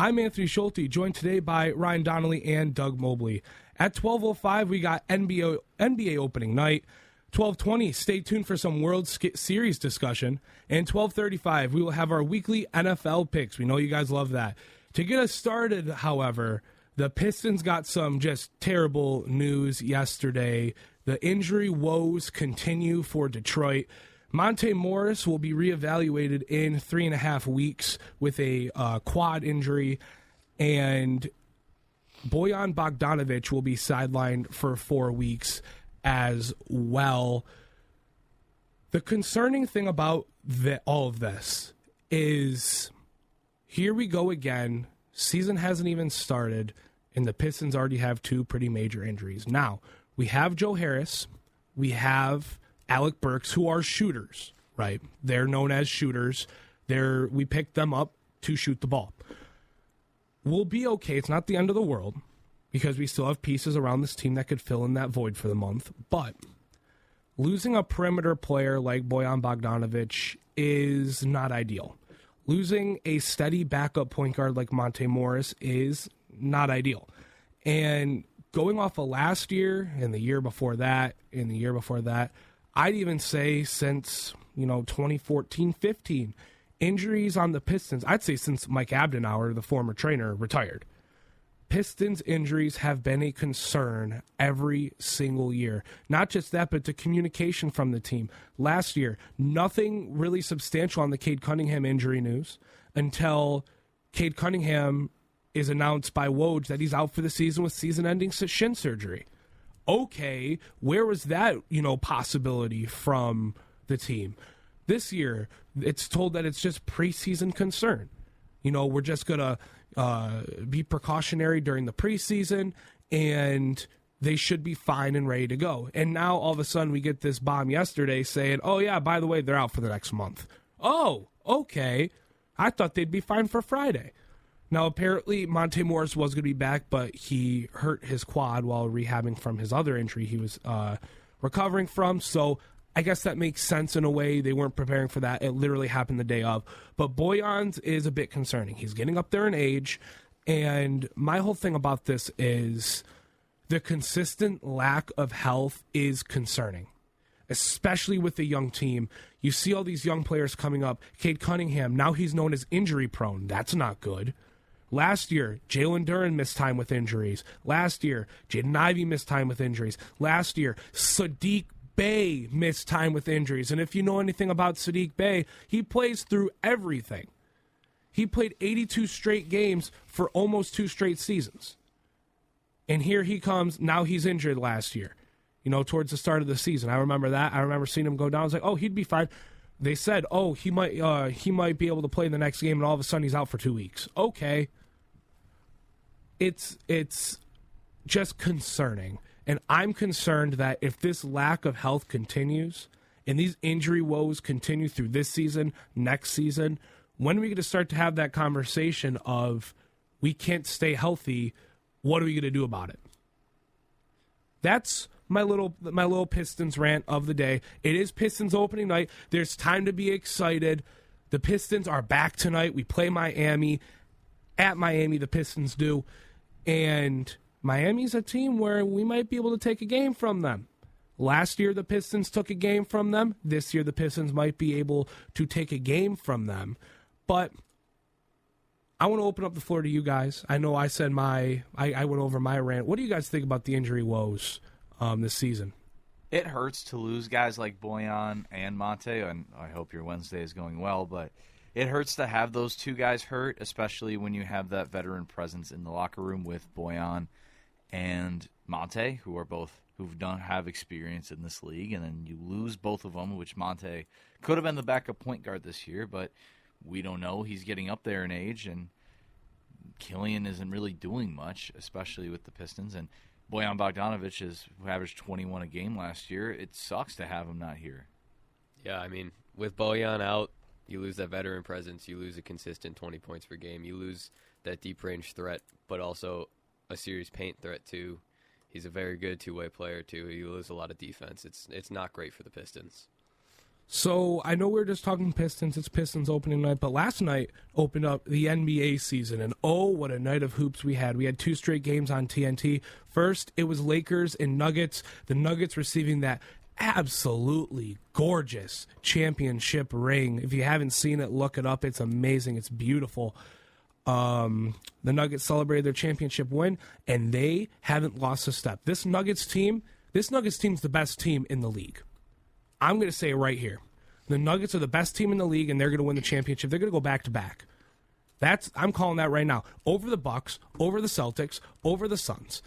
I'm Anthony Schulte, joined today by Ryan Donnelly and Doug Mobley. At 12:05, we got NBA opening night. 12:20, stay tuned for some World Series discussion. And 12:35, we will have our weekly NFL picks. We know you guys love that. To get us started, however, the Pistons got some just terrible news yesterday. The injury woes continue for Detroit. Monte Morris will be reevaluated in 3.5 weeks with a quad injury, and Bojan Bogdanovic will be sidelined for 4 weeks as well. The concerning thing about all of this is here we go again. Season hasn't even started, and the Pistons already have 2 pretty major injuries. Now, we have Joe Harris. We have Alec Burks, who are shooters, right? They're known as shooters. We picked them up to shoot the ball. We'll be okay. It's not the end of the world because we still have pieces around this team that could fill in that void for the month. But losing a perimeter player like Bojan Bogdanovic is not ideal. Losing a steady backup point guard like Monte Morris is not ideal. And going off of last year and the year before that and the year before that, I'd even say since, 2014-15, injuries on the Pistons, I'd say since Mike Abdenauer, the former trainer, retired. Pistons injuries have been a concern every single year. Not just that, but the communication from the team. Last year, nothing really substantial on the Cade Cunningham injury news until Cade Cunningham is announced by Woj that he's out for the season with season-ending shin surgery. Okay, where was that, possibility from the team? This year, it's told that it's just preseason concern. We're just going to be precautionary during the preseason, and they should be fine and ready to go. And now, all of a sudden, we get this bomb yesterday saying, oh, yeah, by the way, they're out for the next month. Oh, okay. I thought they'd be fine for Friday. Now, apparently, Monte Morris was going to be back, but he hurt his quad while rehabbing from his other injury he was recovering from. So I guess that makes sense in a way. They weren't preparing for that. It literally happened the day of. But Bojan's is a bit concerning. He's getting up there in age. And my whole thing about this is the consistent lack of health is concerning, especially with the young team. You see all these young players coming up. Cade Cunningham, now he's known as injury prone. That's not good. Last year, Jalen Duren missed time with injuries. Last year, Jaden Ivey missed time with injuries. Last year, Sadiq Bey missed time with injuries. And if you know anything about Sadiq Bey, he plays through everything. He played 82 straight games for almost 2 straight seasons. And here he comes. Now he's injured last year, towards the start of the season. I remember that. I remember seeing him go down. I was like, oh, he'd be fine. They said, oh, he might be able to play the next game, and all of a sudden he's out for 2 weeks. Okay. It's just concerning. And I'm concerned that if this lack of health continues and these injury woes continue through this season, next season, when are we going to start to have that conversation of we can't stay healthy, what are we going to do about it? That's my little Pistons rant of the day. It is Pistons opening night. There's time to be excited. The Pistons are back tonight. We play Miami. At Miami, the Pistons do. And Miami's a team where we might be able to take a game from them. Last year, the Pistons took a game from them. This year, the Pistons might be able to take a game from them. But I want to open up the floor to you guys. I know I said I went over my rant. What do you guys think about the injury woes this season? It hurts to lose guys like Bojan and Monte, and I hope your Wednesday is going well, but it hurts to have those 2 guys hurt, especially when you have that veteran presence in the locker room with Bojan and Monte, who don't have experience in this league, and then you lose both of them, which Monte could have been the backup point guard this year, but we don't know. He's getting up there in age, and Killian isn't really doing much, especially with the Pistons, and Bojan Bogdanovic who averaged 21 a game last year. It sucks to have him not here. Yeah, I mean, with Bojan out, you lose that veteran presence. You lose a consistent 20 points per game. You lose that deep-range threat, but also a serious paint threat, too. He's a very good two-way player, too. You lose a lot of defense. It's not great for the Pistons. So I know we were just talking Pistons. It's Pistons opening night, but last night opened up the NBA season, and oh, what a night of hoops we had. We had 2 straight games on TNT. First, it was Lakers and Nuggets. The Nuggets receiving that absolutely gorgeous championship ring. If you haven't seen it, look it up. It's amazing. It's beautiful. The Nuggets celebrated their championship win, and they haven't lost a step. This Nuggets team's the best team in the league. I'm going to say it right here. The Nuggets are the best team in the league, and they're going to win the championship. They're going to go back-to-back. I'm calling that right now. Over the Bucks, over the Celtics, over the Suns.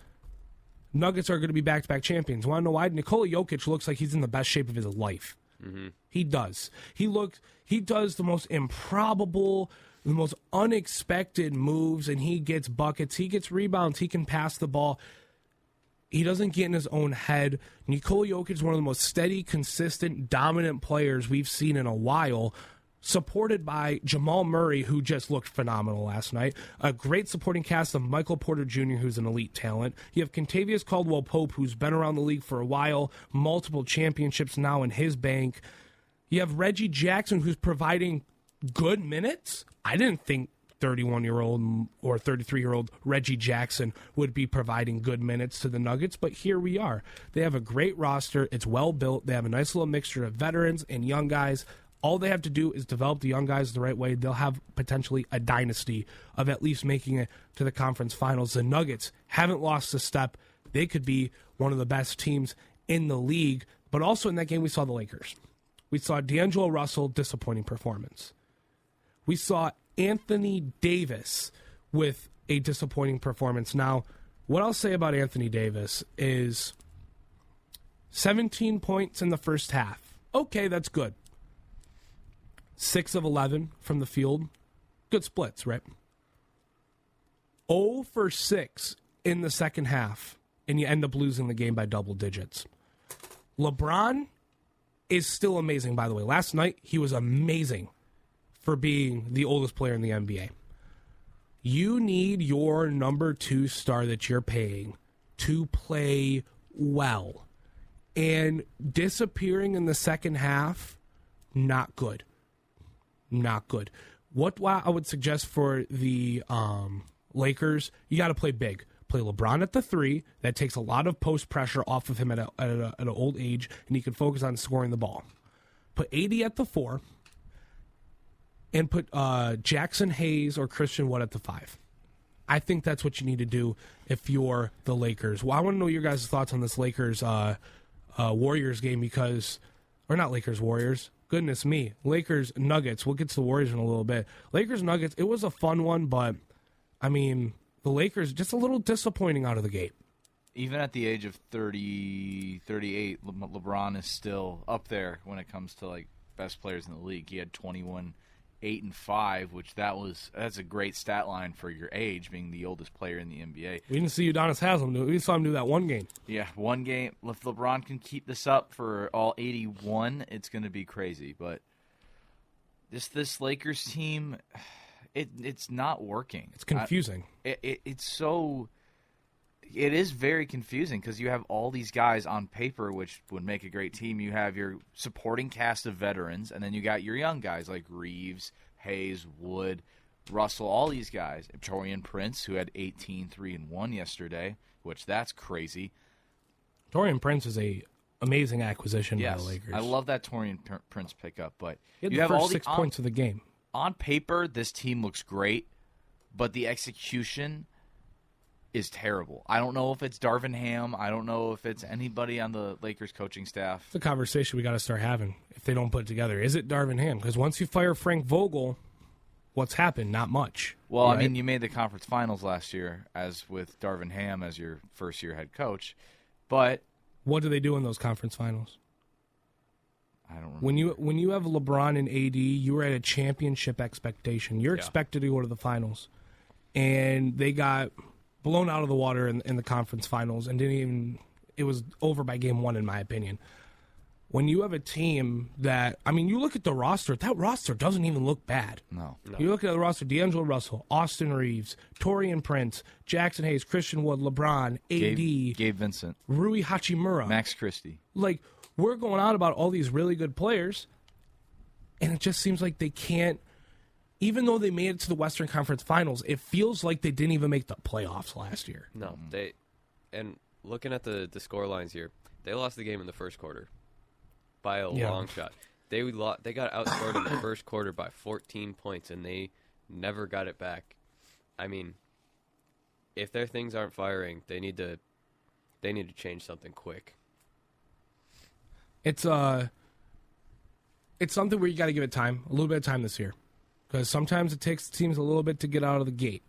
Nuggets are going to be back-to-back champions. Want to know why? Nikola Jokic looks like he's in the best shape of his life. Mm-hmm. He does. He does the most improbable, the most unexpected moves, and he gets buckets. He gets rebounds. He can pass the ball. He doesn't get in his own head. Nikola Jokic is one of the most steady, consistent, dominant players we've seen in a while, supported by Jamal Murray, who just looked phenomenal last night. A great supporting cast of Michael Porter Jr., who's an elite talent. You have Kentavious Caldwell-Pope, who's been around the league for a while, multiple championships now in his bank. You have Reggie Jackson, who's providing good minutes. I didn't think 31-year-old or 33-year-old Reggie Jackson would be providing good minutes to the Nuggets, but here we are. They have a great roster. It's well built. They have a nice little mixture of veterans and young guys. All they have to do is develop the young guys the right way. They'll have potentially a dynasty of at least making it to the conference finals. The Nuggets haven't lost a step. They could be one of the best teams in the league, but also in that game we saw the Lakers. We saw D'Angelo Russell, disappointing performance. We saw Anthony Davis with a disappointing performance. Now, what I'll say about Anthony Davis is 17 points in the first half. Okay, that's good. 6 of 11 from the field. Good splits, right? 0 for 6 in the second half, and you end up losing the game by double digits. LeBron is still amazing, by the way. Last night, he was amazing for being the oldest player in the NBA. You need your number 2 star that you're paying to play well. And disappearing in the second half, not good. Not good. What I would suggest for the Lakers, you got to play big. Play LeBron at the 3. That takes a lot of post pressure off of him at an old age, and he can focus on scoring the ball. Put AD at the 4. And put Jackson Hayes or Christian Wood at the 5. I think that's what you need to do if you're the Lakers. Well, I want to know your guys' thoughts on this Lakers Warriors game because, or not Lakers Warriors. Goodness me, Lakers Nuggets. We'll get to the Warriors in a little bit. Lakers Nuggets. It was a fun one, but I mean the Lakers just a little disappointing out of the gate. Even at the age of 30, 38, LeBron is still up there when it comes to like best players in the league. He had 21. 8 and 5, which that's a great stat line for your age, being the oldest player in the NBA. We didn't see Udonis Haslem do it. We saw him do that one game. Yeah, one game. If LeBron can keep this up for all 81, it's going to be crazy. But this Lakers team, it's not working. It's confusing. It is very confusing because you have all these guys on paper, which would make a great team. You have your supporting cast of veterans, and then you got your young guys like Reeves, Hayes, Wood, Russell, all these guys. Taurean Prince, who had 18, 3, and 1 yesterday, which that's crazy. Taurean Prince is a amazing acquisition by the Lakers. I love that Taurean Prince pickup, but you have all 6 points of the game. On paper, this team looks great, but the execution is terrible. I don't know if it's Darvin Ham. I don't know if it's anybody on the Lakers coaching staff. It's a conversation we got to start having if they don't put it together. Is it Darvin Ham? Because once you fire Frank Vogel, what's happened? Not much. Well, right? I mean, you made the conference finals last year as with Darvin Ham as your first-year head coach. But what do they do in those conference finals? I don't remember. When you have LeBron and AD, you were at a championship expectation. You're expected to go to the finals. And they got blown out of the water in the conference finals and it was over by game 1 in my opinion. When you have a team that, I mean, you look at the roster, that roster doesn't even look bad. No. You look at the roster, D'Angelo Russell, Austin Reeves, Taurean Prince, Jackson Hayes, Christian Wood, LeBron, AD, Gabe Vincent, Rui Hachimura, Max Christie. Like, we're going on about all these really good players, And it just seems like they can't, even though they made it to the Western Conference Finals, it feels like they didn't even make the playoffs last year. No, and looking at the score lines here, they lost the game in the first quarter by a long shot. They got outscored in the first quarter by 14 points, and they never got it back. I mean, if their things aren't firing, they need to change something quick. It's something where you got to give it time, a little bit of time this year, because sometimes it takes teams a little bit to get out of the gate.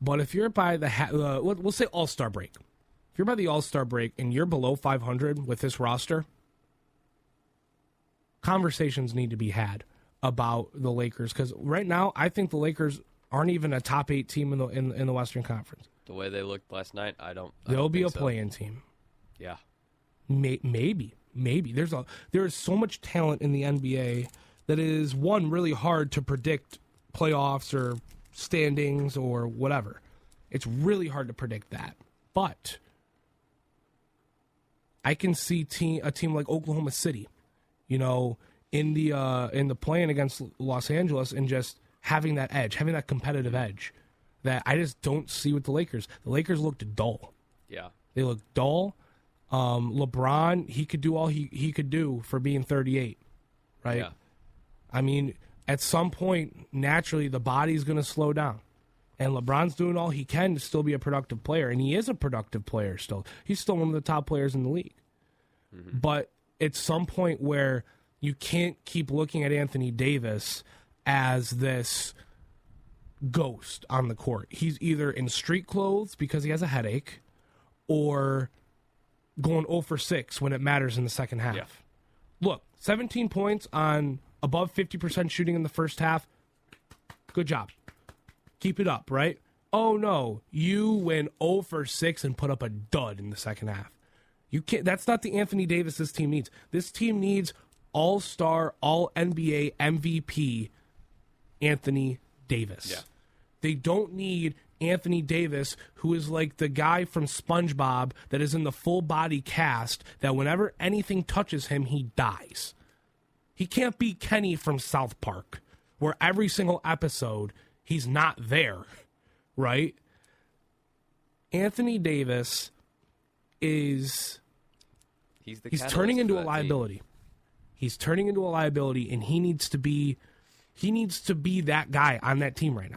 But if you're by we'll say All-Star break, if you're by the All-Star break and you're below 500 with this roster, conversations need to be had about the Lakers, because right now I think the Lakers aren't even a top 8 team in the Western Conference. The way they looked last night, They'll be a play-in team. Yeah, maybe. There is so much talent in the NBA that it is really hard to predict playoffs or standings or whatever. It's really hard to predict that, but I can see a team like Oklahoma City, in the play-in against Los Angeles, and just having that edge, having that competitive edge that I just don't see with the Lakers. The Lakers looked dull. Yeah. They looked dull. LeBron, he could do all he could do for being 38, right? Yeah. I mean, at some point, naturally, the body's going to slow down. And LeBron's doing all he can to still be a productive player, and he is a productive player still. He's still one of the top players in the league. Mm-hmm. But at some point where you can't keep looking at Anthony Davis as this ghost on the court. He's either in street clothes because he has a headache, or going 0 for 6 when it matters in the second half. Yeah. Look, 17 points on above 50% shooting in the first half. Good job. Keep it up, right? Oh, no. You went 0 for 6 and put up a dud in the second half. You can't. That's not the Anthony Davis this team needs. This team needs all-star, all-NBA MVP Anthony Davis. Yeah. They don't need Anthony Davis, who is like the guy from SpongeBob that is in the full-body cast, that whenever anything touches him, he dies. He can't be Kenny from South Park, where every single episode he's not there, right? Anthony Davis is... He's turning into a liability. He's turning into a liability, and he needs to be that guy on that team right now.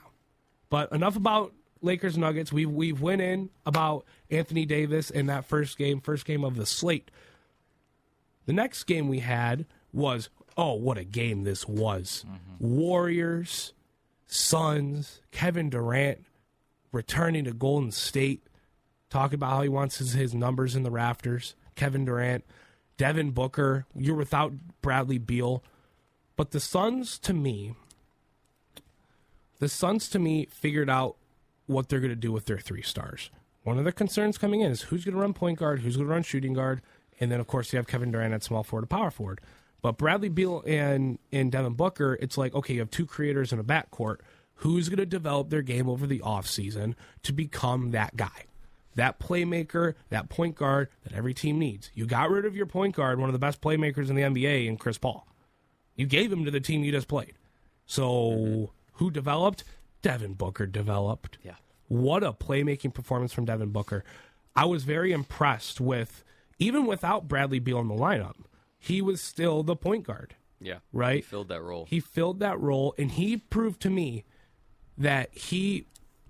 But enough about Lakers Nuggets. We've went in about Anthony Davis in that first game of the slate. The next game we had was, what a game this was. Mm-hmm. Warriors, Suns, Kevin Durant returning to Golden State, talking about how he wants his numbers in the rafters. Kevin Durant, Devin Booker, you're without Bradley Beal. But the Suns to me figured out what they're going to do with their 3 stars. One of the concerns coming in is who's going to run point guard, who's going to run shooting guard, and then, of course, you have Kevin Durant at small forward, power forward. But Bradley Beal and Devin Booker, it's like, okay, you have 2 creators in a backcourt. Who's going to develop their game over the offseason to become that guy? That playmaker, that point guard that every team needs. You got rid of your point guard, one of the best playmakers in the NBA, in Chris Paul. You gave him to the team you just played. So who developed? Devin Booker developed. Yeah. What a playmaking performance from Devin Booker. I was very impressed with, even without Bradley Beal in the lineup, he was still the point guard. Yeah. Right? He filled that role. He filled that role, and he proved to me that he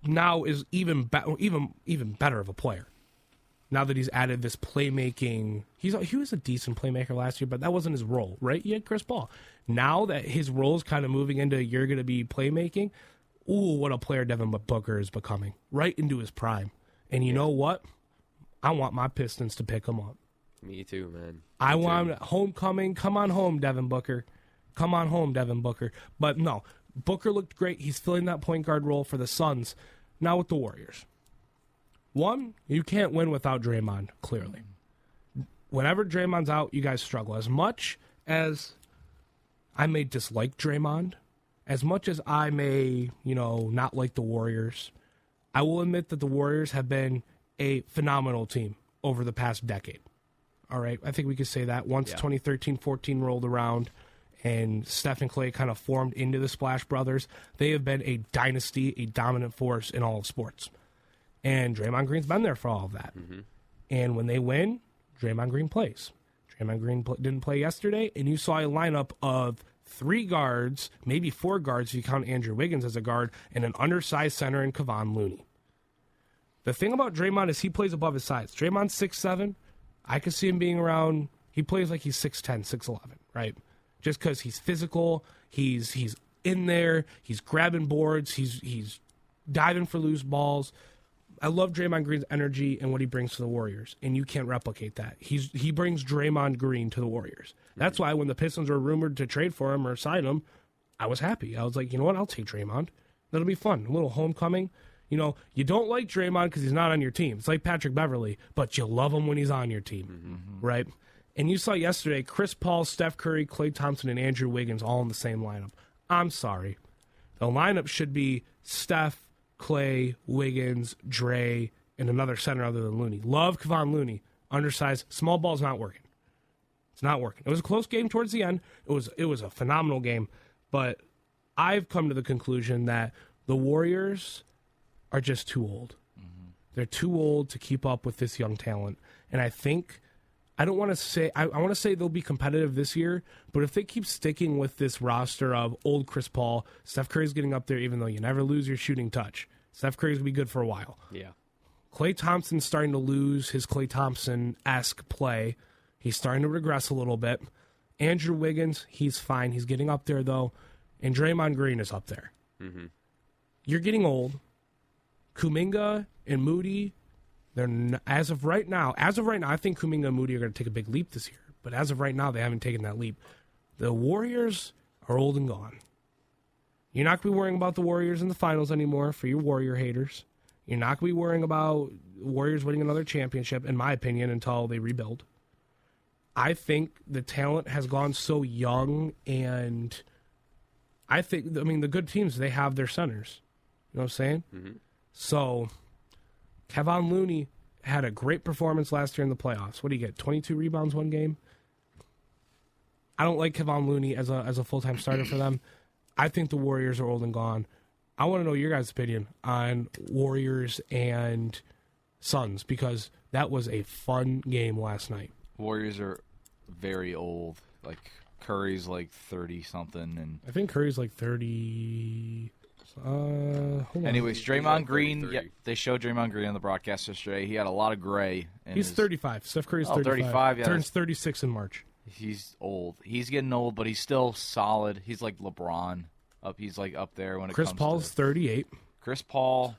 now is even better of a player. Now that he's added this playmaking, he was a decent playmaker last year, but that wasn't his role, right? He had Chris Paul. Now that his role is kind of moving into you're going to be playmaking, what a player Devin Booker is becoming, right into his prime. And you know what? I want my Pistons to pick him up. Me too, man. I want homecoming. Come on home, Devin Booker. Come on home, Devin Booker. But no, Booker looked great. He's filling that point guard role for the Suns. Now with the Warriors. One, you can't win without Draymond, clearly. Whenever Draymond's out, you guys struggle. As much as I may dislike Draymond, as much as I may, not like the Warriors, I will admit that the Warriors have been a phenomenal team over the past decade. All right, I think we could say that. Once 2013-14 rolled around and Steph and Clay kind of formed into the Splash Brothers, they have been a dynasty, a dominant force in all of sports. And Draymond Green's been there for all of that. Mm-hmm. And when they win, Draymond Green plays. Draymond Green didn't play yesterday, and you saw a lineup of 3 guards, maybe 4 guards if you count Andrew Wiggins as a guard, and an undersized center in Kevon Looney. The thing about Draymond is he plays above his size. Draymond's 6'7". I could see him being around, he plays like he's 6'10", 6'11", right? Just because he's physical, he's in there, he's grabbing boards, he's diving for loose balls. I love Draymond Green's energy and what he brings to the Warriors, and you can't replicate that. He brings Draymond Green to the Warriors. That's why when the Pistons were rumored to trade for him or sign him, I was happy. I was like, you know what, I'll take Draymond. That'll be fun. A little homecoming. You know, you don't like Draymond because he's not on your team. It's like Patrick Beverly, but you love him when he's on your team, right? And you saw yesterday Chris Paul, Steph Curry, Klay Thompson, and Andrew Wiggins all in the same lineup. I'm sorry. The lineup should be Steph, Clay, Wiggins, Dre, and another center other than Looney. Love Kevon Looney. Undersized. Small ball's not working. It's not working. It was a close game towards the end. It was a phenomenal game. But I've come to the conclusion that the Warriors are just too old. Mm-hmm. They're too old to keep up with this young talent. And I think, I want to say they'll be competitive this year, but if they keep sticking with this roster of old Chris Paul, Steph Curry's getting up there even though you never lose your shooting touch. Steph Curry's going to be good for a while. Yeah. Klay Thompson's starting to lose his Klay Thompson-esque play. He's starting to regress a little bit. Andrew Wiggins, he's fine. He's getting up there, though. And Draymond Green is up there. Mm-hmm. You're getting old. Kuminga and Moody, as of right now, I think Kuminga and Moody are going to take a big leap this year. But as of right now, they haven't taken that leap. The Warriors are old and gone. You're not going to be worrying about the Warriors in the finals anymore for your Warrior haters. You're not going to be worrying about Warriors winning another championship, in my opinion, until they rebuild. I think the talent has gone so young, and the good teams, they have their centers. You know what I'm saying? Mm-hmm. So, Kevon Looney had a great performance last year in the playoffs. What do you get? 22 rebounds one game? I don't like Kevon Looney as a full-time starter for them. I think the Warriors are old and gone. I want to know your guys' opinion on Warriors and Suns, because that was a fun game last night. Warriors are very old. Like, Curry's like 30-something. And I think Curry's like 30... Anyways, Draymond Green, they showed Draymond Green on the broadcast yesterday. He had a lot of gray. He's 35. Steph Curry's 35. Yeah, turns 36 in March. He's old. He's getting old, but he's still solid. He's like LeBron. He's like up there when it comes to... Chris Paul's 38. Chris Paul,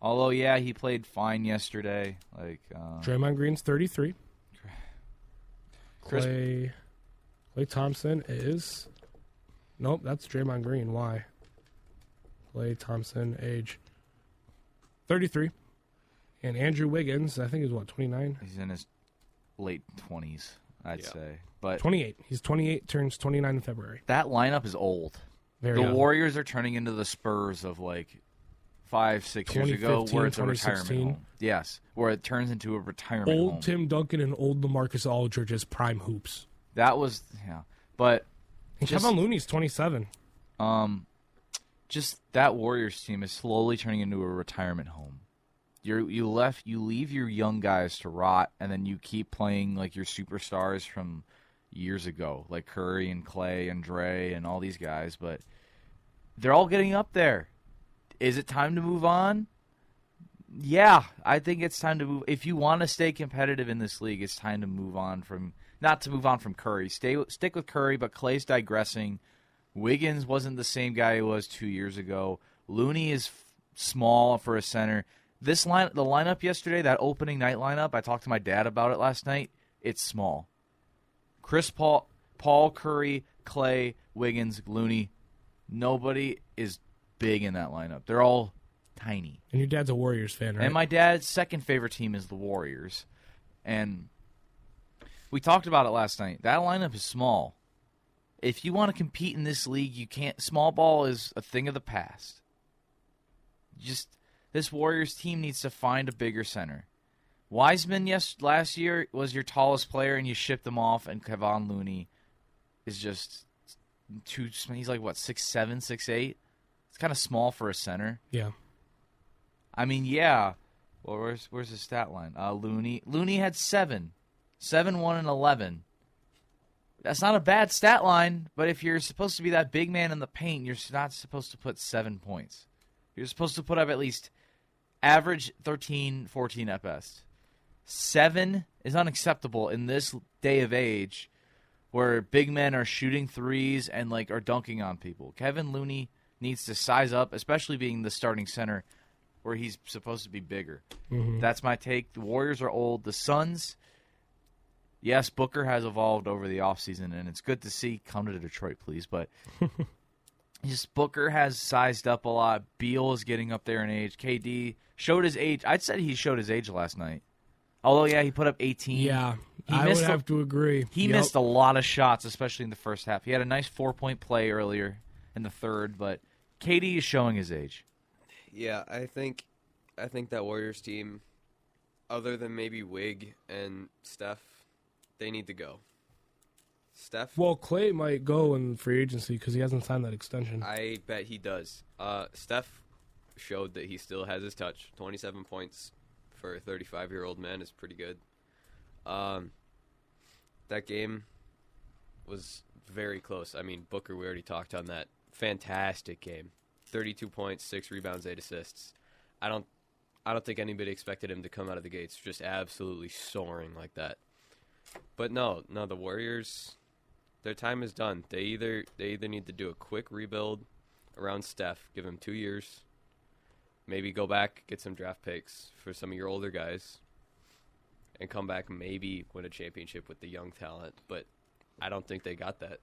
although, yeah, he played fine yesterday. Draymond Green's 33. Klay Thompson is... Nope, that's Draymond Green. Why? Klay Thompson, age 33. And Andrew Wiggins, I think, is 29? He's in his late 20s, I'd say. But 28. He's 28, turns 29 in February. That lineup is old. The Warriors are turning into the Spurs of, 5-6 years ago, where it's a retirement home. Yes, where it turns into a retirement home. Old Tim Duncan and old LaMarcus Aldridge's prime hoops. That was, But... And Kevon Looney's 27. Just that Warriors team is slowly turning into a retirement home. You leave your young guys to rot, and then you keep playing like your superstars from years ago, like Curry and Clay and Dre and all these guys. But they're all getting up there. Is it time to move on? Yeah, I think it's time to move. If you want to stay competitive in this league, it's time to move on from Curry. Stick with Curry, but Clay's digressing. Wiggins wasn't the same guy he was 2 years ago. Looney is small for a center. The lineup yesterday, that opening night lineup, I talked to my dad about it last night. It's small. Chris Paul, Curry, Clay, Wiggins, Looney. Nobody is big in that lineup. They're all tiny. And your dad's a Warriors fan, right? And my dad's second favorite team is the Warriors. And we talked about it last night. That lineup is small. If you want to compete in this league, you can't. Small ball is a thing of the past. This Warriors team needs to find a bigger center. Wiseman, last year was your tallest player, and you shipped him off, and Kevon Looney is just He's like, what, 6'7", 6'8"? It's kind of small for a center. Yeah. I mean, yeah. Well, where's his stat line? Looney had 7, 1, and 11. That's not a bad stat line, but if you're supposed to be that big man in the paint, you're not supposed to put 7 points. You're supposed to put up at least average 13, 14 at best. 7 is unacceptable in this day of age where big men are shooting threes and like are dunking on people. Kevin Looney needs to size up, especially being the starting center where he's supposed to be bigger. Mm-hmm. That's my take. The Warriors are old. The Suns, yes, Booker has evolved over the offseason, and it's good to see. Come to Detroit, please. But just Booker has sized up a lot. Beal is getting up there in age. KD showed his age. I'd say he showed his age last night. Although, yeah, he put up 18. Yeah, I would have to agree. He missed a lot of shots, especially in the first half. He had a nice 4-point play earlier in the third, but KD is showing his age. Yeah, I think that Warriors team, other than maybe Wig and Steph, they need to go. Steph? Well, Clay might go in free agency because he hasn't signed that extension. I bet he does. Steph showed that he still has his touch. 27 points for a 35-year-old man is pretty good. That game was very close. I mean, Booker, we already talked on that. Fantastic game. 32 points, 6 rebounds, 8 assists. I don't think anybody expected him to come out of the gates just absolutely soaring like that. But no, the Warriors, their time is done. They either need to do a quick rebuild around Steph, give him 2 years, maybe go back, get some draft picks for some of your older guys, and come back maybe win a championship with the young talent. But I don't think they got that.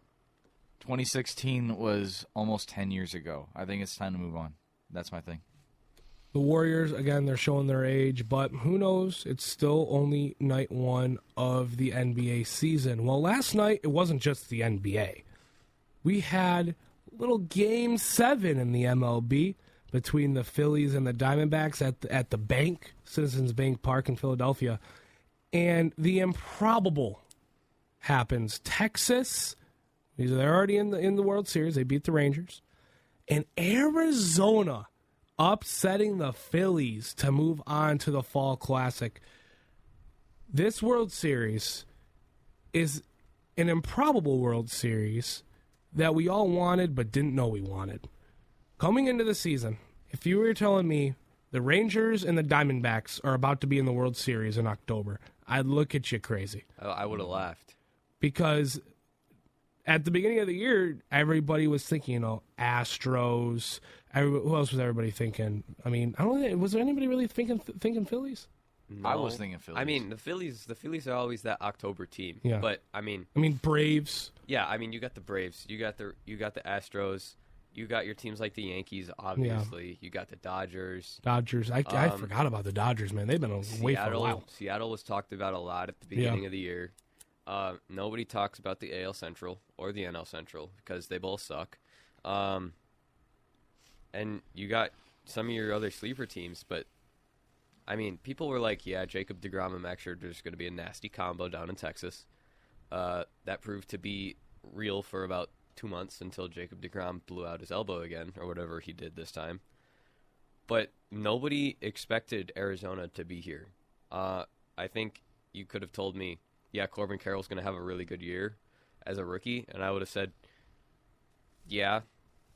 2016 was almost 10 years ago. I think it's time to move on. That's my thing. The Warriors, again, they're showing their age, but who knows? It's still only night 1 of the NBA season. Well, last night, it wasn't just the NBA. We had little Game 7 in the MLB between the Phillies and the Diamondbacks at the bank, Citizens Bank Park in Philadelphia. And the improbable happens. Texas, they're already in the World Series. They beat the Rangers. And Arizona upsetting the Phillies to move on to the Fall Classic. This World Series is an improbable World Series that we all wanted but didn't know we wanted. Coming into the season, if you were telling me the Rangers and the Diamondbacks are about to be in the World Series in October, I'd look at you crazy. I would have laughed. Because at the beginning of the year, everybody was thinking, Astros. Who else was everybody thinking? I mean, I don't know. Was there anybody really thinking Phillies? No. I was thinking Phillies. I mean, the Phillies are always that October team. Yeah. But I mean, Braves. Yeah, I mean, you got the Braves, you got the Astros, you got your teams like the Yankees. Obviously, you got the Dodgers. I forgot about the Dodgers, man. They've been away for a while. Seattle was talked about a lot at the beginning of the year. Nobody talks about the AL Central or the NL Central because they both suck. And you got some of your other sleeper teams, but I mean, people were like, yeah, Jacob deGrom and Max Scherzer is going to be a nasty combo down in Texas. That proved to be real for about 2 months until Jacob deGrom blew out his elbow again, or whatever he did this time. But nobody expected Arizona to be here. I think you could have told me, yeah, Corbin Carroll's going to have a really good year as a rookie, and I would have said, yeah,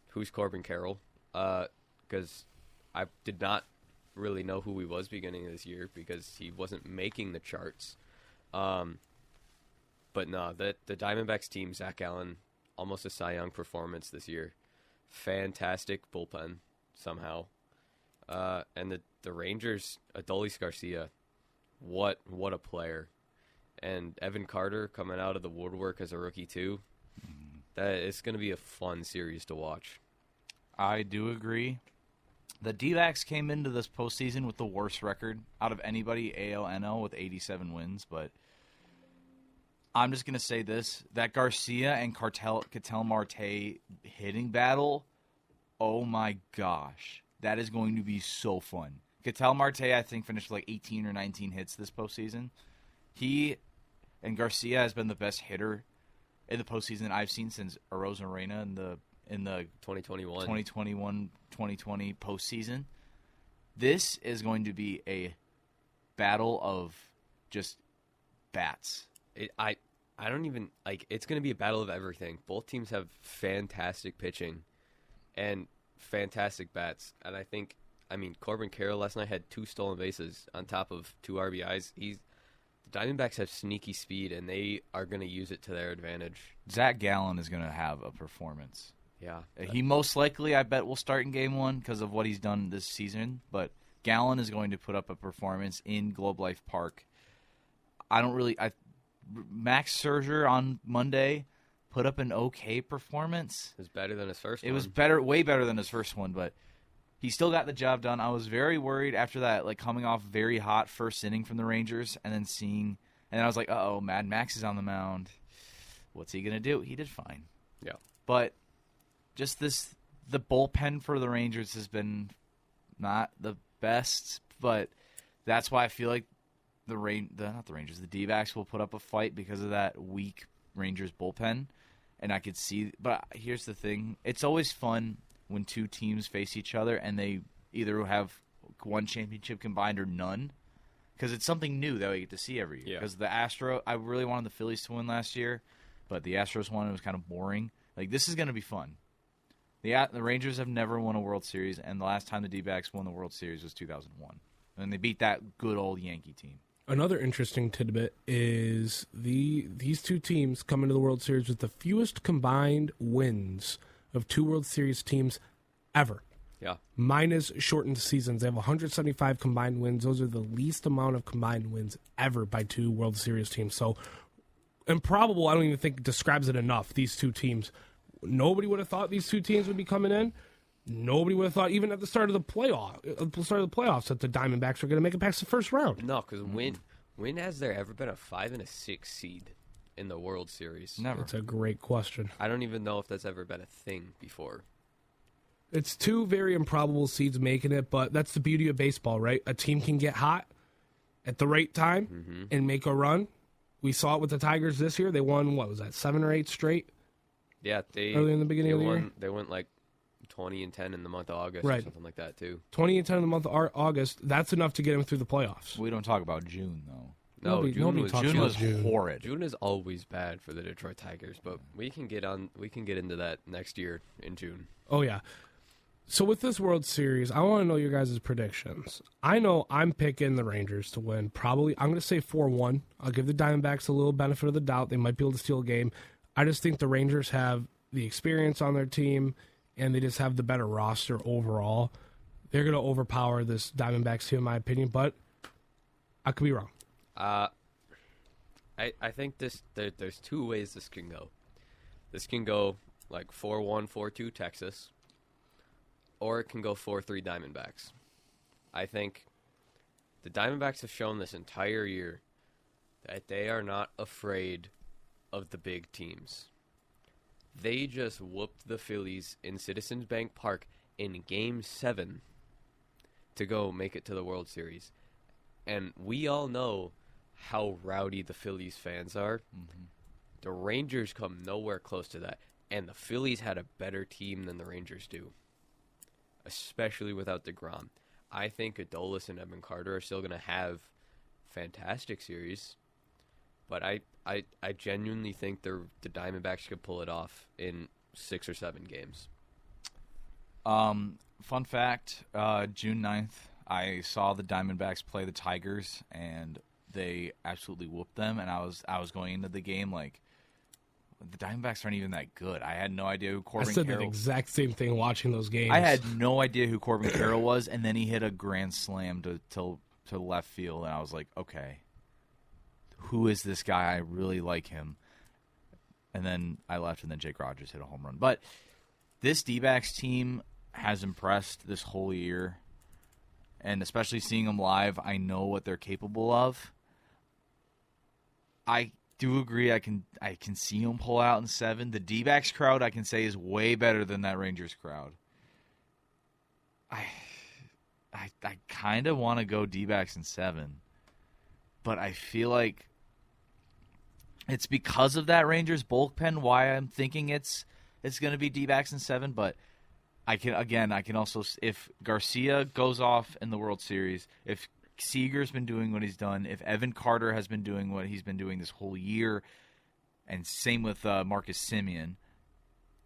who's Corbin Carroll? Because I did not really know who he was beginning of this year because he wasn't making the charts. But no, the Diamondbacks team, Zach Allen, almost a Cy Young performance this year. Fantastic bullpen somehow. And the Rangers, Adolis Garcia, what a player. And Evan Carter coming out of the woodwork as a rookie too. That it's going to be a fun series to watch. I do agree. The D-backs came into this postseason with the worst record out of anybody AL/NL with 87 wins, but I'm just going to say this. That Garcia and Ketel Marte hitting battle, oh my gosh. That is going to be so fun. Ketel Marte, I think, finished like 18 or 19 hits this postseason. He and Garcia has been the best hitter in the postseason I've seen since Arozarena in the 2020 postseason. This is going to be a battle of just bats. I don't even like. It's going to be a battle of everything. Both teams have fantastic pitching and fantastic bats, and I mean, Corbin Carroll last night had 2 stolen bases on top of 2 RBIs. The Diamondbacks have sneaky speed, and they are going to use it to their advantage. Zach Gallen is going to have a performance. Yeah. He most likely, I bet, will start in Game 1 because of what he's done this season. But Gallen is going to put up a performance in Globe Life Park. Max Scherzer on Monday put up an okay performance. It was better than his first one. It was way better than his first one, but he still got the job done. I was very worried after that, like coming off very hot first inning from the Rangers, and then I was like, uh-oh, Mad Max is on the mound. What's he going to do? He did fine. Yeah. But just the bullpen for the Rangers has been not the best, but that's why I feel like the D-backs will put up a fight because of that weak Rangers bullpen. And I could see, but here's the thing. It's always fun when 2 teams face each other and they either have one championship combined or none, because it's something new that we get to see every year. Because I really wanted the Phillies to win last year, but the Astros won. It was kind of boring. Like, this is going to be fun. The Rangers have never won a World Series, and the last time the D-backs won the World Series was 2001. And they beat that good old Yankee team. Another interesting tidbit is these 2 teams come into the World Series with the fewest combined wins of 2 World Series teams ever. Yeah. Minus shortened seasons. They have 175 combined wins. Those are the least amount of combined wins ever by 2 World Series teams. So improbable, I don't even think describes it enough, these 2 teams. Nobody would have thought these 2 teams would be coming in. Nobody would have thought, even at the start of the playoffs, that the Diamondbacks were going to make it past the first round. No, because when has there ever been a 5 and a 6 seed in the World Series? Never. That's a great question. I don't even know if that's ever been a thing before. It's 2 very improbable seeds making it, but that's the beauty of baseball, right? A team can get hot at the right time and make a run. We saw it with the Tigers this year. They won, 7 or 8 straight? Yeah, early in the beginning of the year. They went like 20-10 in the month of August, right, or something like that too. 20-10 in the month of August. That's enough to get them through the playoffs. We don't talk about June though. No, June was horrid. June is always bad for the Detroit Tigers, but we can get into that next year in June. Oh yeah. So with this World Series, I want to know your guys' predictions. I know I'm picking the Rangers to win. Probably, I'm going to say 4-1. I'll give the Diamondbacks a little benefit of the doubt. They might be able to steal a game. I just think the Rangers have the experience on their team, and they just have the better roster overall. They're going to overpower this Diamondbacks team, in my opinion, but I could be wrong. I think there's 2 ways this can go. This can go like 4-1, 4-2 Texas, or it can go 4-3 Diamondbacks. I think the Diamondbacks have shown this entire year that they are not afraid of the big teams. They just whooped the Phillies in Citizens Bank Park in Game 7 to go make it to the World Series. And we all know how rowdy the Phillies fans are. Mm-hmm. The Rangers come nowhere close to that. And the Phillies had a better team than the Rangers do, especially without DeGrom. I think Adolis and Evan Carter are still going to have fantastic series, but I genuinely think the Diamondbacks could pull it off in 6 or 7 games. Fun fact, June 9th, I saw the Diamondbacks play the Tigers, and they absolutely whooped them, and I was going into the game like, the Diamondbacks aren't even that good. I had no idea who Corbin Carroll was. I said the exact same thing watching those games. I had no idea who Corbin Carroll was, and then he hit a grand slam to left field, and I was like, okay, who is this guy? I really like him. And then I left, and then Jake Rogers hit a home run. But this D-backs team has impressed this whole year, and especially seeing them live, I know what they're capable of. I do agree. I can see them pull out in 7. The D-backs crowd, I can say, is way better than that Rangers crowd. I kind of want to go D-backs in 7, but I feel like it's because of that Rangers bullpen why I'm thinking it's going to be D-backs in 7, but I can also, if Garcia goes off in the World Series, if Seager's been doing what he's done, if Evan Carter has been doing what he's been doing this whole year, and same with Marcus Semien,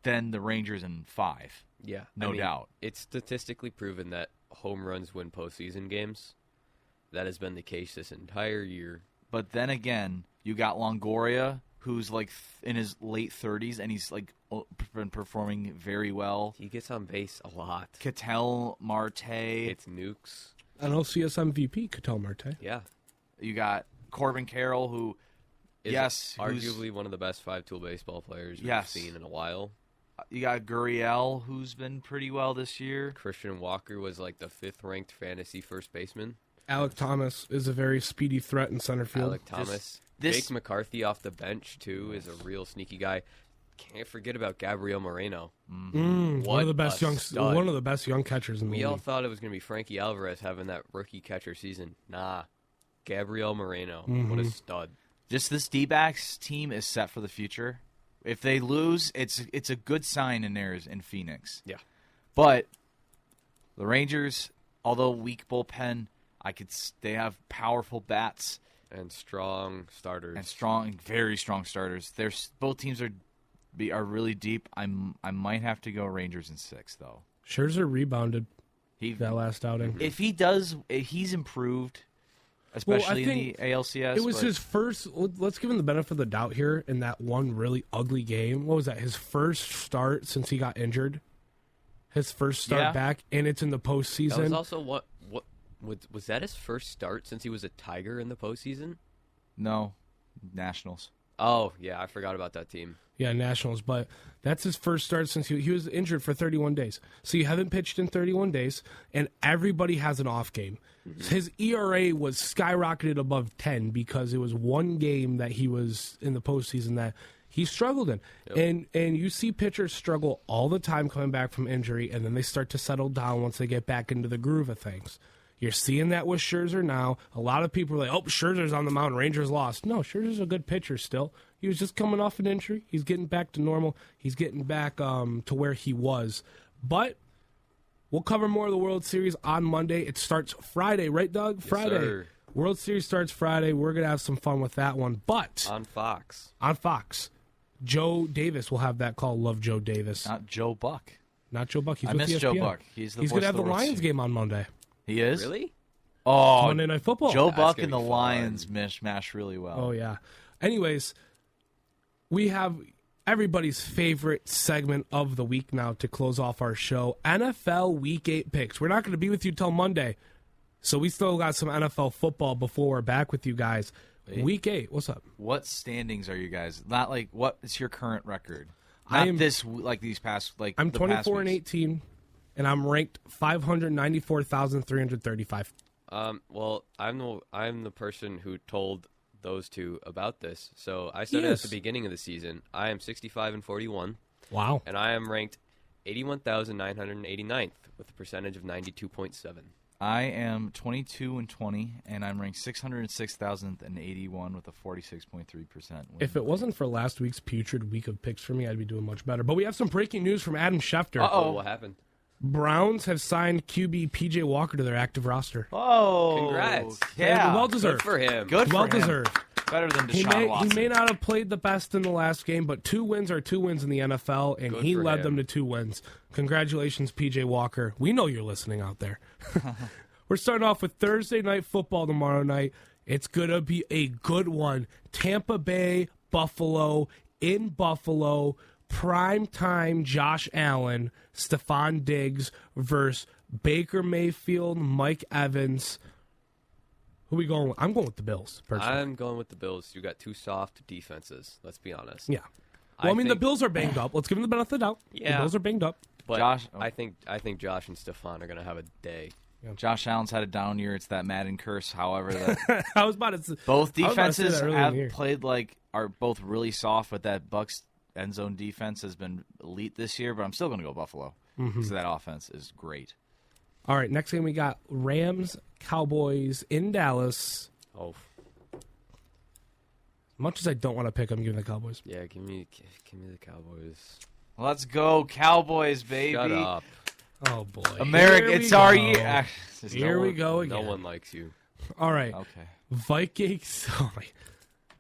then the Rangers in 5. Yeah, no doubt. It's statistically proven that home runs win postseason games. That has been the case this entire year. But then again, you got Longoria, who's like in his late 30s, and he's like been performing very well. He gets on base a lot. Ketel Marte. It's nukes. An LCS MVP, Ketel Marte. Yeah. You got Corbin Carroll, who, is arguably one of the best 5-tool baseball players we've seen in a while. You got Gurriel, who's been pretty well this year. Christian Walker was like the 5th-ranked fantasy first baseman. Alec Thomas is a very speedy threat in center field. Alec Thomas. Jake McCarthy off the bench, too, is a real sneaky guy. Can't forget about Gabriel Moreno. One of the best young catchers in the league. We all thought it was going to be Frankie Alvarez having that rookie catcher season. Nah. Gabriel Moreno. What a stud. Just this D-backs team is set for the future. If they lose, it's a good sign in Phoenix. Yeah. But the Rangers, although weak bullpen, they have powerful bats and strong starters. Very strong starters. Both teams are really deep. I might have to go Rangers in 6 though. Scherzer rebounded that last outing. If he's improved. Especially in the ALCS. It was his first. Let's give him the benefit of the doubt here in that one really ugly game. What was that? His first start since he got injured. His first start back, and it's in the postseason. That was also what was that his first start since he was a Tiger in the postseason? No, Nationals. Oh yeah, I forgot about that team. Yeah, Nationals, but that's his first start since he was injured for 31 days. So you haven't pitched in 31 days, and everybody has an off game. His ERA was skyrocketed above 10 because it was one game that he was in the postseason that he struggled in. Yep. And you see pitchers struggle all the time coming back from injury, and then they start to settle down once they get back into the groove of things. You're seeing that with Scherzer now. A lot of people are like, oh, Scherzer's on the mound. Rangers lost. No, Scherzer's a good pitcher still. He was just coming off an injury. He's getting back to normal. He's getting back to where he was. But we'll cover more of the World Series on Monday. It starts Friday, right, Doug? Yes, Friday. Sir. World Series starts Friday. We're going to have some fun with that one. But on Fox. Joe Davis will have that call. Love Joe Davis. Not Joe Buck. Not Joe Buck. I miss Joe Buck. He's going to have the Lions game on Monday. He is? Really? Oh, Monday Night Football. Joe Buck and the Lions mash really well. Oh, yeah. Anyways, we have everybody's favorite segment of the week now to close off our show, NFL Week 8 picks. We're not going to be with you till Monday, so we still got some NFL football before we're back with you guys. Wait. Week 8, what's up? What standings are you guys? Not like, what is your current record? Not these past, like I'm the 24 and 18, and I'm ranked 594,335. Well, I'm the person who told those two about this. So I started at the beginning of the season. I am 65 and 41. Wow. And I am ranked 81,989th with a percentage of 92.7. I am 22 and 20, and I'm ranked 606,081 with a 46.3%. If it wasn't for last week's putrid week of picks for me, I'd be doing much better. But we have some breaking news from Adam Schefter. Uh-oh. What happened? Browns have signed QB P.J. Walker to their active roster. Oh, congrats! Yeah, well deserved. Good for him. Well deserved. Better than Deshaun Watson. He may not have played the best in the last game, but 2 wins are 2 wins in the NFL, and he led them to 2 wins. Congratulations, P.J. Walker. We know you're listening out there. We're starting off with Thursday Night Football tomorrow night. It's going to be a good one. Tampa Bay, Buffalo, in Buffalo. Prime time Josh Allen, Stephon Diggs versus Baker Mayfield, Mike Evans. Who are we going with? I'm going with the Bills, personally. I'm going with the Bills. You got 2 soft defenses, let's be honest. Yeah. Well, the Bills are banged up. Let's give them the benefit of the doubt. Yeah. The Bills are banged up. But I think Josh and Stephon are going to have a day. Yeah. Josh Allen's had a down year. It's that Madden curse. However, I was about to both defenses have played are both really soft, but that Bucs end zone defense has been elite this year. But I'm still going to go Buffalo because that offense is great. All right, next game we got Rams, Cowboys in Dallas. Oh, Much as I don't want to pick them, give me the Cowboys. Yeah, give me the Cowboys. Let's go, Cowboys, baby. Shut up. Oh, boy. America, it's our year. Here we go again. No one likes you. All right. Okay. Vikings. Oh my.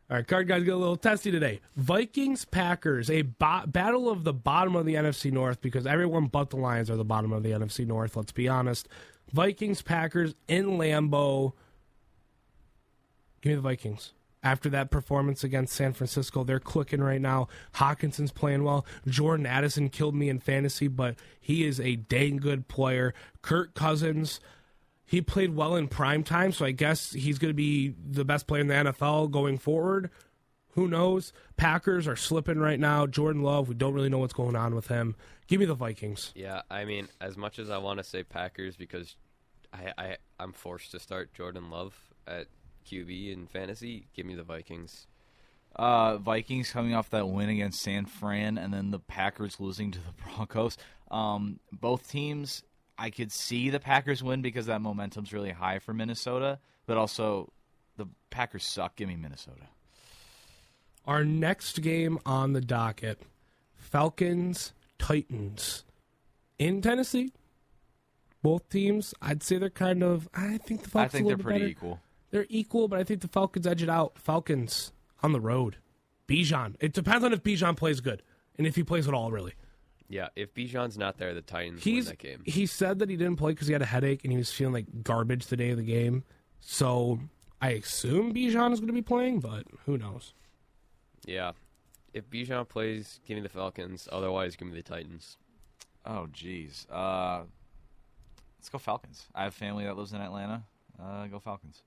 All right, card guys get a little testy today. Vikings, Packers, a battle of the bottom of the NFC North because everyone but the Lions are the bottom of the NFC North, let's be honest. Vikings, Packers in Lambeau. Give me the Vikings. After that performance against San Francisco, they're clicking right now. Hawkinson's playing well. Jordan Addison killed me in fantasy, but he is a dang good player. Kirk Cousins, he played well in prime time, so I guess he's going to be the best player in the NFL going forward. Who knows? Packers are slipping right now. Jordan Love, we don't really know what's going on with him. Give me the Vikings. Yeah, I mean, as much as I want to say Packers because I'm forced to start Jordan Love at QB in fantasy, give me the Vikings. Vikings coming off that win against San Fran and then the Packers losing to the Broncos. Both teams, I could see the Packers win because that momentum's really high for Minnesota, but also the Packers suck. Give me Minnesota. Our next game on the docket, Falcons-Titans in Tennessee. Both teams, I'd say they're kind of, I think the Falcons I think a they're little pretty better. equal. They're equal, but I think the Falcons edge it out. Falcons on the road. Bijan. It depends on if Bijan plays good and if he plays at all, really. Yeah, if Bijan's not there, the Titans win that game. He said that he didn't play because he had a headache and he was feeling like garbage the day of the game. So I assume Bijan is going to be playing, but who knows? Yeah. If Bijan plays, give me the Falcons. Otherwise, give me the Titans. Oh, jeez. Let's go Falcons. I have family that lives in Atlanta. Go Falcons.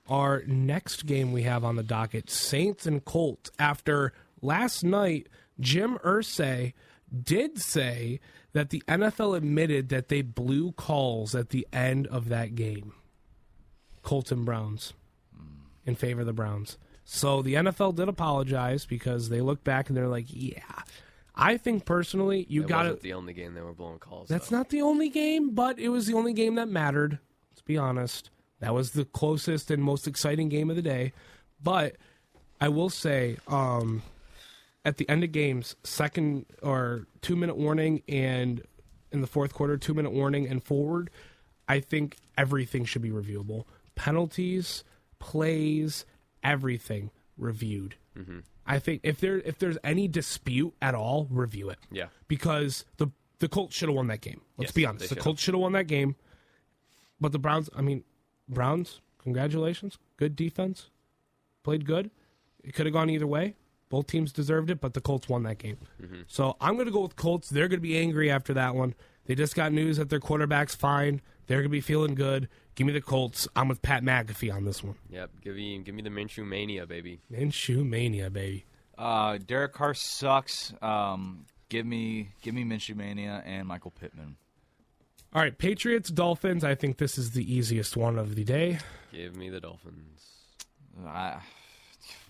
Our next game we have on the docket, Saints and Colts. After last night, Jim Irsay did say that the NFL admitted that they blew calls at the end of that game. Colts and Browns in favor of the Browns. So the NFL did apologize because they looked back and they're like, yeah. I think personally, you got It wasn't the only game they were blowing calls. That's though. not the only game, but it was the only game that mattered. Let's be honest. That was the closest and most exciting game of the day. But I will say, at the end of games, 2 minute warning, and in the fourth quarter, 2 minute warning and forward, I think everything should be reviewable. Penalties, plays, everything reviewed. Mm-hmm. I think if there's any dispute at all, review it. Yeah. Because the Colts should have won that game. Let's be honest. The Colts should have won that game. But the Browns, congratulations. Good defense. Played good. It could have gone either way. Both teams deserved it, but the Colts won that game. Mm-hmm. So I'm going to go with Colts. They're going to be angry after that one. They just got news that their quarterback's fine. They're going to be feeling good. Give me the Colts. I'm with Pat McAfee on this one. Yep, give me the Minshew mania, baby. Minshew mania, baby. Derek Carr sucks. Give me Minshew mania and Michael Pittman. All right, Patriots, Dolphins. I think this is the easiest one of the day. Give me the Dolphins. Ryan.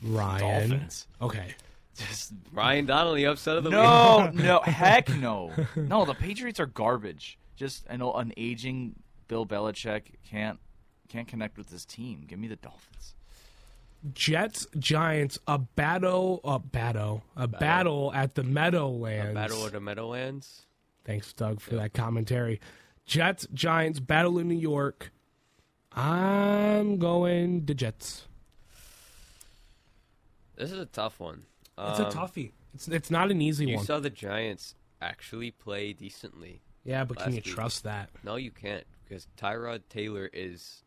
Dolphins. Okay. Just Ryan Donnelly, upset of the week. No, heck no. No, the Patriots are garbage. Just an aging Bill Belichick can't connect with his team. Give me the Dolphins. Jets, Giants, a battle at the Meadowlands. A battle at the Meadowlands. Thanks, Doug, for that commentary. Jets, Giants, battle in New York. I'm going the Jets. This is a tough one. It's a toughie. It's not an easy one. You saw the Giants actually play decently. Yeah, but can you trust that? No, you can't, because Tyrod Taylor is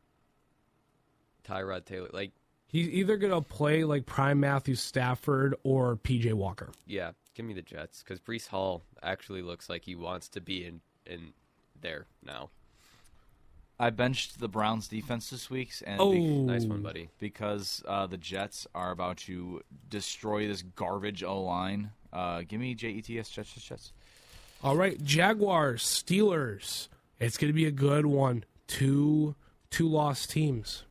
Tyrod Taylor. Like, he's either going to play like prime Matthew Stafford or P.J. Walker. Yeah, give me the Jets, because Breece Hall actually looks like he wants to be in there now. I benched the Browns defense this week, and nice one, buddy. Because the Jets are about to destroy this garbage O-line. Give me Jets, Jets. All right, Jaguars, Steelers. It's going to be a good one. Two lost teams.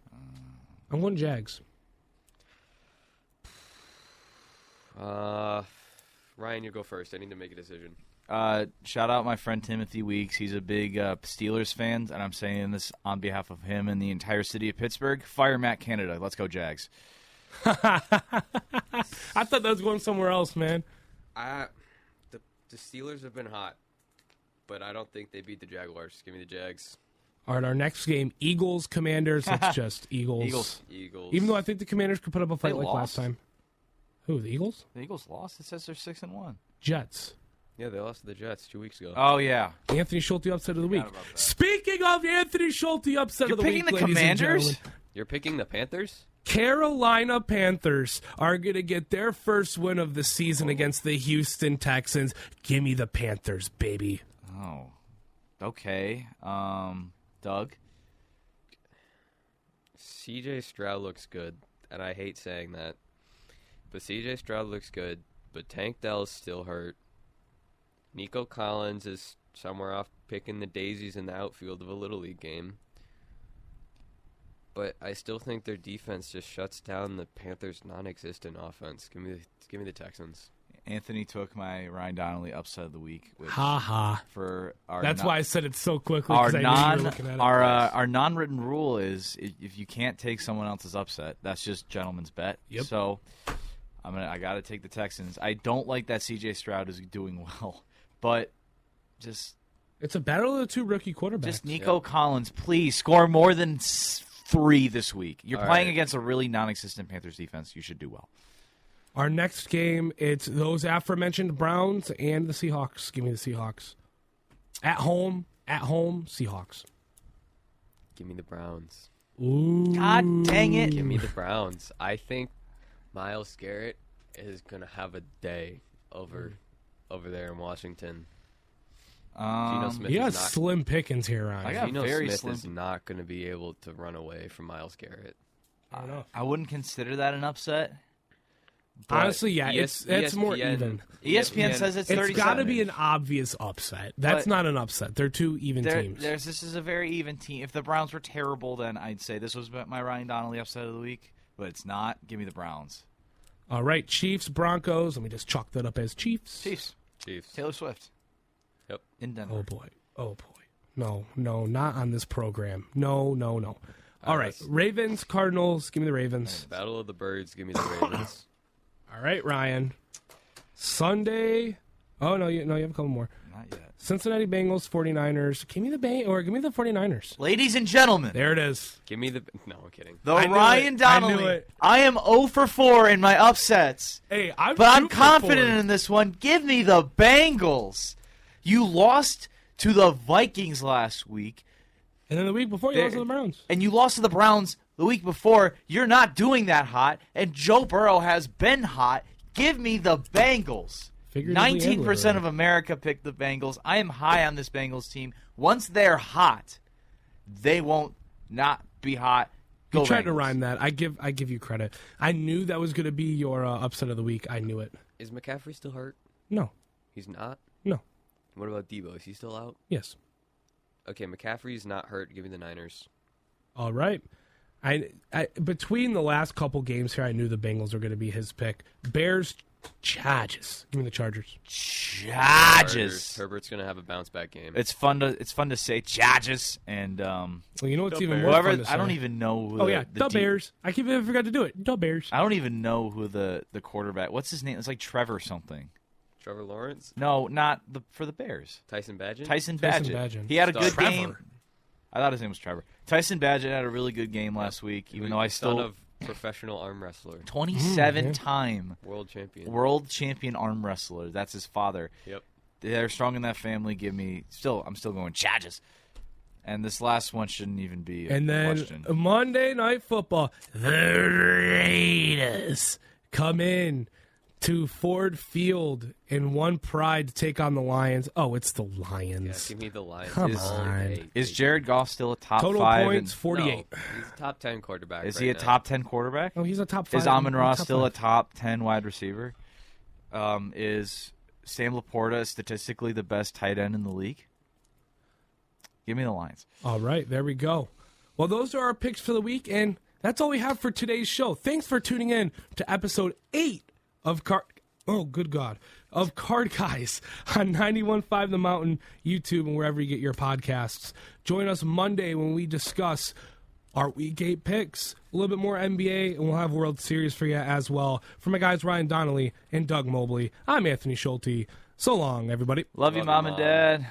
I'm going Jags. Ryan, you go first. I need to make a decision. Shout out my friend Timothy Weeks. He's a big Steelers fan, and I'm saying this on behalf of him and the entire city of Pittsburgh. Fire Matt Canada. Let's go Jags. I thought that was going somewhere else, man. The Steelers have been hot, but I don't think they beat the Jaguars. Give me the Jags. All right, our next game, Eagles, Commanders. It's just Eagles. Eagles. Even though I think the Commanders could put up a fight They like last lost. time. Who, the Eagles? The Eagles lost. It says they're 6-1. Jets. Yeah, they lost to the Jets 2 weeks ago. Oh yeah. Anthony Schulte upset of the week. about that. Speaking of Anthony Schulte upset You're of the picking week, the ladies and Commanders? gentlemen, You're picking the Panthers? Carolina Panthers are going to get their first win of the season against the Houston Texans. Give me the Panthers, baby. Oh. Okay. Doug. C.J. Stroud looks good, and I hate saying that. But C.J. Stroud looks good, but Tank Dell's still hurt. Nico Collins is somewhere off picking the daisies in the outfield of a Little League game. But I still think their defense just shuts down the Panthers' non-existent offense. Give me the Texans. Anthony took my Ryan Donnelly upset of the week. Which Ha ha. For our That's why I said it so quickly. our 'cause I knew you were non looking at it. our non-written rule is if you can't take someone else's upset, that's just gentleman's bet. Yep. So I got to take the Texans. I don't like that C.J. Stroud is doing well, but just It's a battle of the two rookie quarterbacks. just Nico Collins, please score more than 3 this week. You're All playing right. against a really non-existent Panthers defense. You should do well. Our next game, it's those aforementioned Browns and the Seahawks. Give me the Seahawks. At home, Seahawks. Give me the Browns. Ooh. God dang it. Give me the Browns. I think Myles Garrett is going to have a day over there in Washington. Geno Smith You got is not. slim pickings here, Ryan. I got Geno very Smith slim- is not going to be able to run away from Myles Garrett. I don't know. I wouldn't consider that an upset. But Honestly, yeah, it's more ESPN even. ESPN says it's 37. It's got to be an obvious upset. That's But not an upset. They're two even teams. This is a very even team. If the Browns were terrible, then I'd say this was my Ryan Donnelly upset of the week. But it's not. Give me the Browns. All right, Chiefs, Broncos. Let me just chalk that up as Chiefs. Chiefs. Taylor Swift. Yep. In Denver. Oh, boy. No, not on this program. No. All right, Ravens, Cardinals. Give me the Ravens. Battle of the Birds. Give me the Ravens. All right, Ryan. Sunday. Oh, no, you have a couple more. Not yet. Cincinnati Bengals, 49ers. Give me the 49ers. Ladies and gentlemen, There it is. Give me the. No, I'm kidding. the I knew Ryan it. I knew Donnelly. it. I am 0 for 4 in my upsets. Hey, I'm Confident in this one. Give me the Bengals. You lost to the Vikings last week, And then the week before, you lost to the Browns. and you lost to the Browns the week before. You're not doing that hot, and Joe Burrow has been hot. Give me the Bengals. Figuratively and 19% literally. of America picked the Bengals. I am high on this Bengals team. Once they're hot, they won't not be hot. Go You tried to Bengals. rhyme that. I give you credit. I knew that was going to be your upset of the week. I knew it. Is McCaffrey still hurt? No. He's not? No. What about Debo? Is he still out? Yes. Okay, McCaffrey's not hurt. Give me the Niners. All right. I between the last couple games here, I knew the Bengals were going to be his pick. Bears, Chargers. Give me the Chargers. Chargers. Herbert's going to have a bounce back game. It's fun to say Chargers and Well, you know what's even more whoever fun to say? I don't even know who Oh yeah, the Bears. I forgot to do it. The Bears. I don't even know who the quarterback. What's his name? It's like Trevor something. Trevor Lawrence? No, not for the Bears. Tyson Badgett? Tyson Tyson Badgett. Badgett. He had a Star. good Trevor. game. I thought his name was Trevor. Tyson Badgett had a really good game last week, even though I Son still of professional arm wrestler. 27-time World champion. world champion arm wrestler. That's his father. Yep. They're strong in that family. I'm still going Chargers. And this last one shouldn't even be a And then question. Monday Night Football, the Raiders come in to Ford Field in one pride to take on the Lions. Oh, it's the Yeah, Lions. give me the Lions. Come all on. day. Is Jared Goff still a top Total 5? points, 48. No, he's a top 10 quarterback. Is right he a now. top 10 quarterback? Oh, he's a top 5. Is Amon Ross top still a 5. top 10 wide receiver? Is Sam Laporta statistically the best tight end in the league? Give me the Lions. All right, there we go. Well, those are our picks for the week, and that's all we have for today's show. Thanks for tuning in to episode 8 of Card Guys on 91.5 The Mountain, YouTube, and wherever you get your podcasts. Join us Monday when we discuss our Week 8 picks, a little bit more NBA, and we'll have World Series for you as well. For my guys Ryan Donnelly and Doug Mobley, I'm Anthony Schulte. So long, everybody. Love you, Mom and Dad.